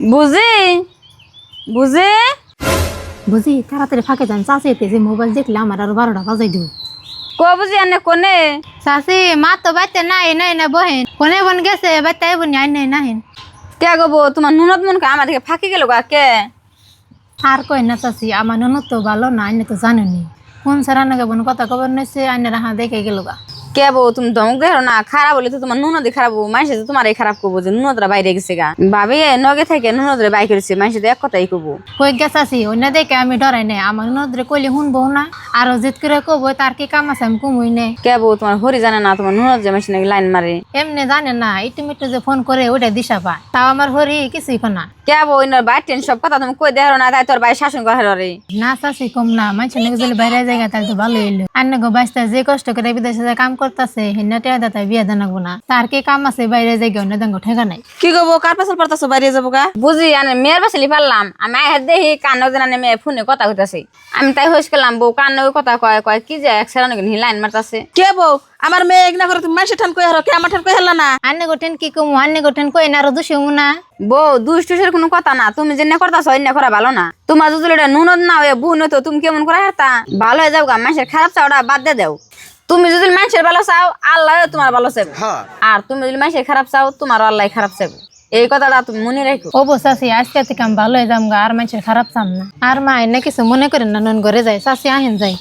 বুঝি বুঝি বুঝি তাড়াতাড়ি ফাঁকে যান চাষি এতে যে মোবাইল দেখলে আমার আরো 12টা বাজাই দিব। বুঝি আনে কোনে চাষি মা তো বাইতে নাই নাই না বহেন কোনে বন গেছে বাইতে বনি আই নাই নাহেন। কে গো বউ তোমার নুনত মনকে আমার দিকে ফাঁকি গেল গা কে? আর কই না চাষি আমার ননদ তো ভালো না আইনে তো জানেনি কোন সারা নাকি বোন কথা খবর নিচ্ছে আইনের হা দেখে গেল গা। কে বউ তুমি ধমক দেখো না, খারাপ হলে তো তোমার নুনদি খারাপ হবো, মানুষ তো তোমার খারাপ করবো যে নুনদরা বাইরে গেছে গা। ভাবি নগে থেকে নুনদরে বাই করেছে, মানুষ তো এক কথাই করবো। কই গে চাষি অন্য দেখে আমি ডরাই নাই আমার ননদরে কইলে শুনবো না আরো জিত করে কব তার কি কাম আছে আমি কমই নাই। কে বউ তোমার হরি জানে না তোমার নুনদ যে মানুষ নাকি লাইন মারে? এমনি জানে না ইটিমিটু যে ফোন করে ওইটা দিশা পায় তাও আমার হরি কিছুই না। কে বউ ইনার বাইটেন সব কথা তুমি কই দেখো না, তাই তোর ভাই শাসন করে রে। না চাষি কম না মানুষ নাকি যদি বাইরে জায়গা তাহলে তো ভালো এলো আর নাকি বাইসটা যে কষ্ট করে বিদেশে যে কাম করতেছে হিন্না টেয়া দাতা বিয়ে জানাবো না তার কি কাম আছে বাইরে জায়গা অন্য দাঙ্গ ঠেকা নাই। কি গো বউ কার পাশে পড়তাছো বাইরে যাবো গা? বুঝি আনে মেয়ের বাসলি পারলাম আমি আহের দেখি কান্না যেন মেয়ে ফোনে কথা কইতাছে, আমি তাই হইস গেলাম বউ কান্না কথা কয় কয় কি যে এক সেরা নাকি লাইন মারতাছে। কে বউ আমার মেয়ে এক না করে তুমি মানুষের ঠান কই হারো, কে আমার ঠান কই হারলা না? আন্নে গোটেন কি কমু আন্নে গোটেন কই না আরো দুশো না। বউ দুষ্টুসের কোনো কথা না, তুমি যে করতাছ অন্য করা ভালো না। তোমার যদি এটা নুনদ না হয়ে বুন হতো তুমি কেমন করে হারতা? ভালো হয়ে যাও গা, মানুষের খারাপ চাওটা বাদ দিয়ে দাও। তুমি যদি মানুষের ভালো চাও আল্লাহ তোমার ভালো চাইবে, আর তুমি যদি মানুষের খারাপ চাও তোমার আল্লাহ খারাপ চাইবে। এই কথাটা তুমি মনে রাখো। চাষি আজকে থেকে আমি ভালো হয়ে যাম গা আর মানুষের খারাপ চাম না। আর মা এনে কিছু মনে করেন না নন ঘরে যায় চাষি আহেন যাই।